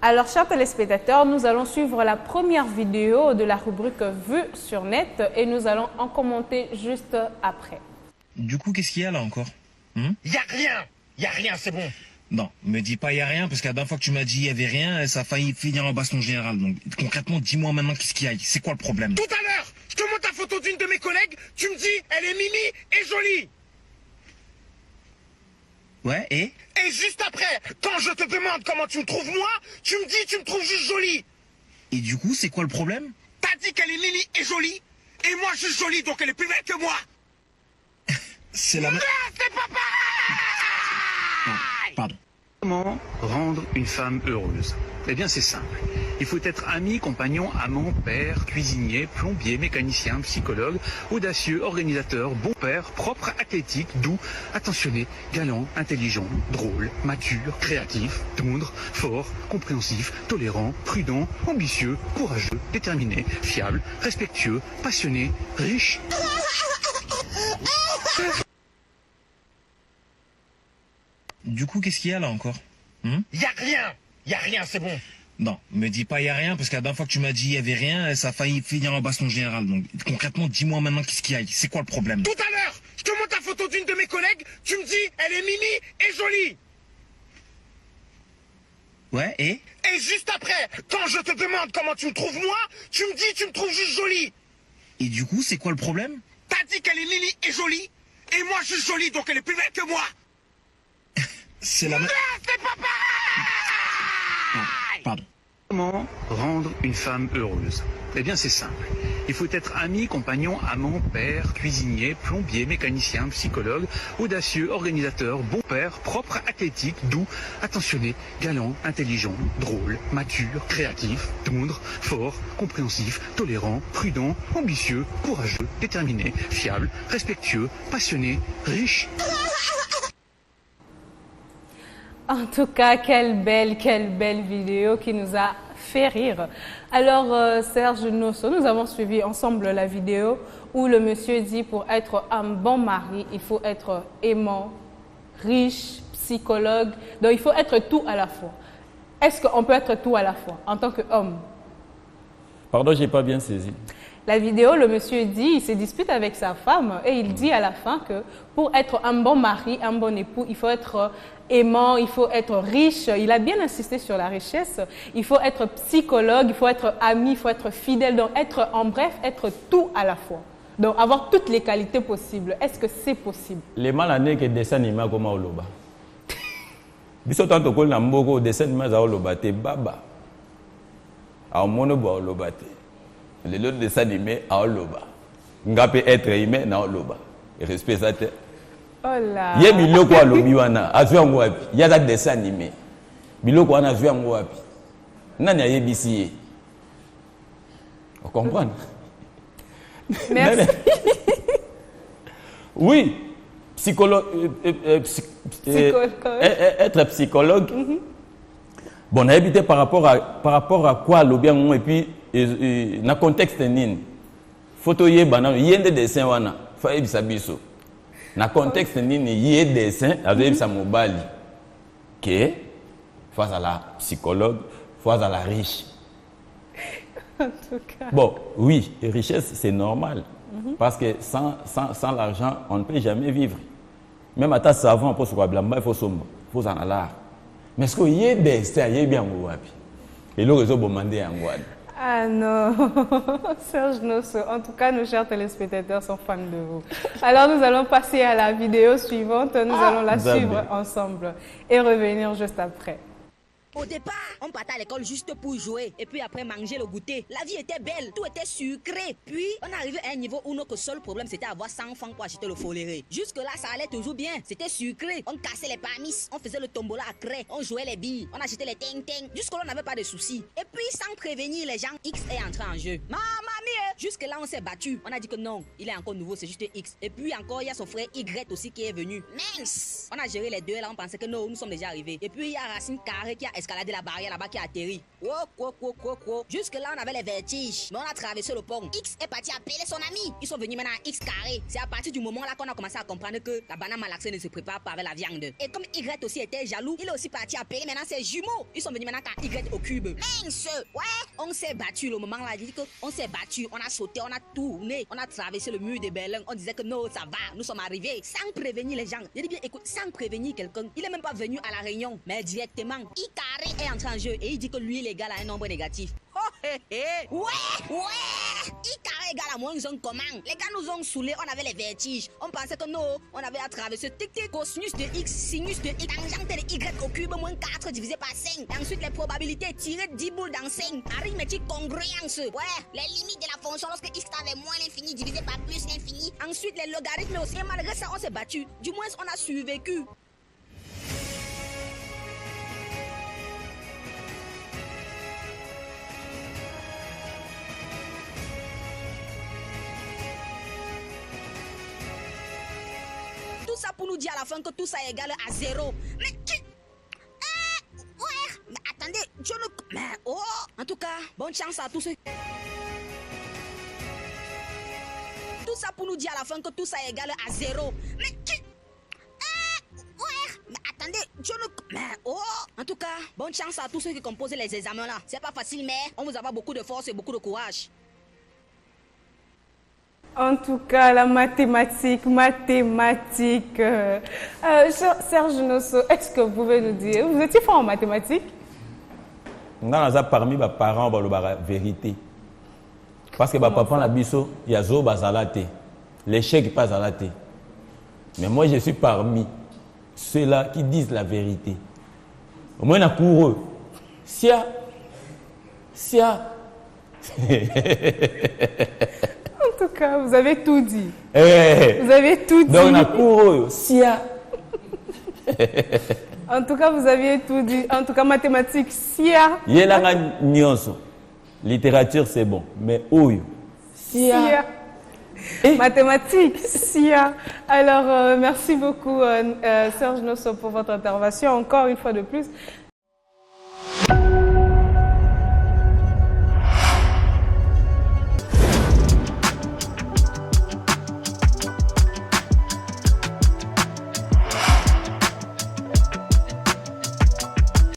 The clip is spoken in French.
Alors, chers téléspectateurs, nous allons suivre la première vidéo de la rubrique Vue sur net et nous allons en commenter juste après. Du coup, qu'est-ce qu'il y a là encore? Y a rien, c'est bon. Non, me dis pas y a rien, parce que la dernière fois que tu m'as dit il y avait rien, ça a failli finir en baston général. Donc concrètement, dis-moi maintenant qu'est-ce qu'il y a, c'est quoi le problème? Tout à l'heure, je te montre la photo d'une de mes collègues, tu me dis, elle est mimi et jolie. Ouais, et Et juste après, quand je te demande comment tu me trouves moi, tu me dis tu me trouves juste jolie. Et du coup, c'est quoi le problème? T'as dit qu'elle est mimi et jolie, et moi je suis jolie, donc elle est plus belle que moi. C'est la même... Non, c'est pas pareil. Pardon. Comment rendre une femme heureuse? Eh bien c'est simple. Il faut être ami, compagnon, amant, père, cuisinier, plombier, mécanicien, psychologue, audacieux, organisateur, bon père, propre, athlétique, doux, attentionné, galant, intelligent, drôle, mature, créatif, tendre, fort, compréhensif, tolérant, prudent, ambitieux, courageux, déterminé, fiable, respectueux, passionné, riche. Du coup, qu'est-ce qu'il y a là encore? Y a rien, c'est bon. Non, me dis pas y a rien, parce que la dernière fois que tu m'as dit il y avait rien, ça a failli finir en baston général. Donc concrètement, dis-moi maintenant qu'est-ce qu'il y a, c'est quoi le problème? Tout à l'heure, je te montre la photo d'une de mes collègues, tu me dis, elle est mimi et jolie. Ouais, et Et juste après, quand je te demande comment tu me trouves moi, tu me dis tu me trouves juste jolie. Et du coup, c'est quoi le problème? T'as dit qu'elle est mimi et jolie, et moi je suis jolie, donc elle est plus belle que moi. C'est la même... Non, c'est pas pareil. Pardon. Comment rendre une femme heureuse? Eh bien c'est simple. Il faut être ami, compagnon, amant, père, cuisinier, plombier, mécanicien, psychologue, audacieux, organisateur, bon père, propre, athlétique, doux, attentionné, galant, intelligent, drôle, mature, créatif, tendre, fort, compréhensif, tolérant, prudent, ambitieux, courageux, déterminé, fiable, respectueux, passionné, riche. En tout cas, quelle belle vidéo qui nous a fait rire. Alors, Serge Nosso, nous avons suivi ensemble la vidéo où le monsieur dit pour être un bon mari, il faut être aimant, riche, psychologue. Donc, il faut être tout à la fois. Est-ce qu'on peut être tout à la fois en tant qu'homme? Pardon, j'ai pas bien saisi. La vidéo, le monsieur dit, il se dispute avec sa femme et il dit à la fin que pour être un bon mari, un bon époux, il faut être aimant, il faut être riche. Il a bien insisté sur la richesse. Il faut être psychologue, il faut être ami, il faut être fidèle. Donc être, en bref, être tout à la fois. Donc avoir toutes les qualités possibles. Est-ce que c'est possible? Les malanés que dessin animé comme Oloba. Biso tanto ko na mboko dessin animé za Oloba te baba. A mono ba Oloba te. Les autres dessins animés à Oloba. Nga peut être aimé na Oloba. Et respect ça te. Oh là. Ye biloko a lobi wana azwi yango wapi? Ya za dessin animé. Biloko wana azwi yango wapi? Nani ayebisi ye? On comprend? Merci. Oui, psychologue, être psychologue. Bon, on a évité par rapport à quoi le bien et puis dans le contexte nini. Photo yé banane, yé des dessins wana, fa ebisa biso. Dans le contexte nini, yé dessin avec sa mobile. Que face à la psychologue, face à la riche. En tout cas. Bon, oui, richesse, c'est normal. Parce que sans l'argent, on ne peut jamais vivre. Même à ta savant, pour se voir blanc, il faut en aller. Mais est-ce qu'il y a des destins, il y a bien wapi. Et le réseau demandé en Guadeloupe. Ah non, Serge Nosso, en tout cas, nos chers téléspectateurs sont fans de vous. Alors, nous allons passer à la vidéo suivante. Nous allons la suivre ensemble et revenir juste après. Au départ, on partait à l'école juste pour jouer et puis après manger le goûter. La vie était belle, tout était sucré. Puis on arrivait à un niveau où notre seul problème c'était avoir 100 francs pour acheter le foléré. Jusque là, ça allait toujours bien. C'était sucré. On cassait les parmis, on faisait le tombola à craie, on jouait les billes, on achetait les ting-ting. Jusque là, on n'avait pas de soucis. Et puis sans prévenir les gens, X est entré en jeu. Mamie, Jusque-là, on s'est battu. On a dit que non, il est encore nouveau, c'est juste X. Et puis encore, il y a son frère Y aussi qui est venu. Mince! On a géré les deux, là, on pensait que non, nous sommes déjà arrivés. Et puis, il y a Racine Carré qui a escaladé la barrière là-bas, qui a atterri. Jusque-là, on avait les vertiges. Mais on a traversé le pont. X est parti appeler son ami. Ils sont venus maintenant à X carré. C'est à partir du moment là qu'on a commencé à comprendre que la banane malaxée ne se prépare pas avec la viande. Et comme Y aussi était jaloux, il est aussi parti appeler maintenant ses jumeaux. Ils sont venus maintenant à Y au cube. Mince! Ouais! On s'est battu le moment là. J'ai dit qu'on s'est battu. On a sauté, on a tourné. On a traversé le mur de Berlin. On disait que non, ça va. Nous sommes arrivés sans prévenir les gens. J'ai dit bien, écoute, sans prévenir quelqu'un. Il est même pas venu à la réunion. Mais directement, I carré est entré en jeu. Et il dit que lui, les gars, a un nombre négatif. Oh, hé, hé. Ouais! I carré égale à moins un comment? Les gars nous ont saoulés, on avait les vertiges. On pensait que non, on avait à traverser tic-tic, cosinus de X, sinus de X, tangente de Y au cube, moins 4 divisé par 5. Et ensuite, les probabilités tirées 10 boules dans 5. Arithmétique congruence. Ouais, les limites de la fonction lorsque X avait moins l'infini divisé par plus l'infini. Ensuite, les logarithmes aussi. Et malgré ça, on s'est battu. Du moins, on a survécu. Tout ça pour nous dire à la fin que tout ça est égal à 0. Mais tu... ouais, mais attendez, je ne... Mais oh, en tout cas, bonne chance à tous ceux... Tout ça pour nous dire à la fin que tout ça est égal à 0. Mais tu... ouais, mais attendez, je ne... Mais oh, en tout cas, bonne chance à tous ceux qui composent les examens là. C'est pas facile, mais on vous a beaucoup de force et beaucoup de courage. En tout cas, la mathématique. Serge Nosso, est-ce que vous pouvez nous dire, vous étiez fort en mathématiques? Dans les parmi les parents, on va la vérité. Parce que papa la biso, il y a zo bazalate. L'échec passe à la tête. Mais moi, je suis parmi ceux-là qui disent la vérité. Au moins, on a pour eux. Sia. En tout cas, vous avez tout dit. Vous avez tout dit. Donc, on a pour eux. Sia. En tout cas, vous aviez tout dit. En tout cas, mathématiques, sia. Il y a la nuance. Littérature, c'est bon. Mais ouille. Sia. Mathématiques, sia. Alors, merci beaucoup, Serge Nosso, pour votre intervention. Encore une fois de plus.